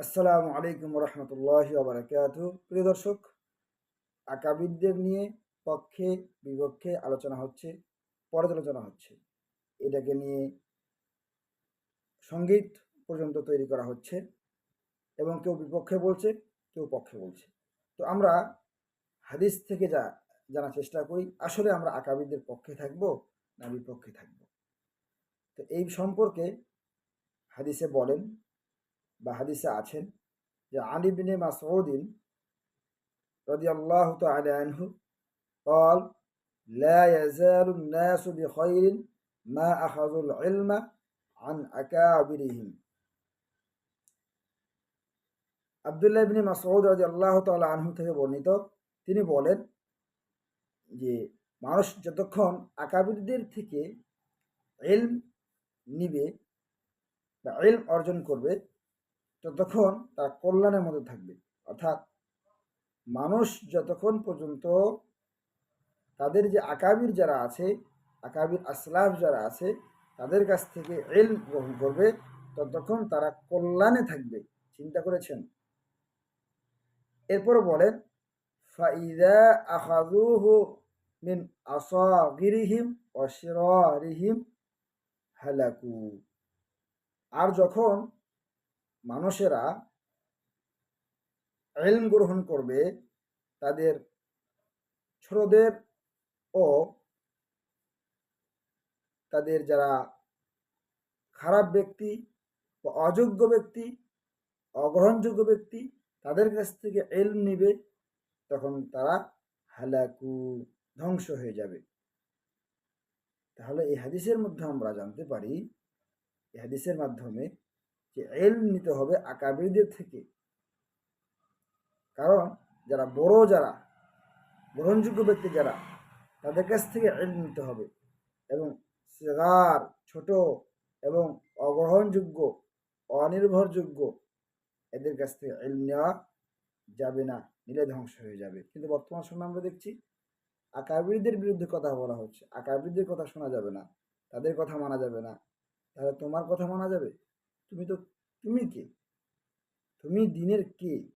আসসালামু আলাইকুম রহমতুল্লাহি ওয়া প্রিয় দর্শক, আকাবিরদের নিয়ে পক্ষে বিপক্ষে আলোচনা হচ্ছে, পর্যালোচনা হচ্ছে। এটাকে নিয়ে সঙ্গীত পর্যন্ত তৈরি করা হচ্ছে এবং কেউ বিপক্ষে বলছে, কেউ পক্ষে বলছে। তো আমরা হাদিস থেকে জানার চেষ্টা করি আসলে আমরা আকাবিরদের পক্ষে থাকব না বিপক্ষে থাকব। তো এই সম্পর্কে হাদিসে বলেন বা হাদিসে আছেন যে আলী বিন মাসউদ রাদিয়াল্লাহু তাআলা আনহু قال لا يزال الناس بخير ما أخذوا العلم عن أكابرهم। আব্দুল্লাহ ইবনে মাসউদ রাদিয়াল্লাহু তাআলা আনহু থেকে বর্ণিত, তিনি বলেন যে মানুষ যতক্ষণ আকাবিরদের থেকে ইলম নিবে বা ইলম অর্জন করবে ততক্ষণ তার কল্যাণের মধ্যে থাকবে। অর্থাৎ মানুষ যতক্ষণ পর্যন্ত তাদের যে আকাবির যারা আছে, আকাবির আসলাফ যারা আছে, তাদের কাছ থেকে ইলম গ্রহণ করবে ততক্ষণ তারা কল্যাণে থাকবে। চিন্তা করেছেন? এরপর বলেন ফাইদা আখাযুহু মিন আসাগিরিহিম ওয়া শিরারিহিম হালাকু। আর যখন মানুষেরা ইলম গ্রহণ করবে তাদের ছোটদের ও তাদের যারা খারাপ ব্যক্তি বা অযোগ্য ব্যক্তি, অগ্রহণযোগ্য ব্যক্তি, তাদের কাছ থেকে ইলম নিবে তখন তারা হালাকু, ধ্বংস হয়ে যাবে। তাহলে এই হাদিসের মধ্যে আমরা জানতে পারি, এই হাদিসের মাধ্যমে যে ইলম নিতে হবে আকাবিরদের থেকে। কারণ যারা বড়, যারা গ্রহণযোগ্য ব্যক্তি, যারা তাদের কাছ থেকে ইলম নিতে হবে এবং সিগার, ছোট এবং অগ্রহণযোগ্য, অনির্ভরযোগ্য এদের কাছ থেকে ইলম নেওয়া যাবে না, নিলে ধ্বংস হয়ে যাবে। কিন্তু বর্তমান সময়ে আমরা দেখছি আকাবিরদের বিরুদ্ধে কথা বলা হচ্ছে, আকাবিরদের কথা শোনা যাবে না, তাদের কথা মানা যাবে না। তাহলে তোমার কথা মানা যাবে? তুমি কে? তুমি দিনের কে?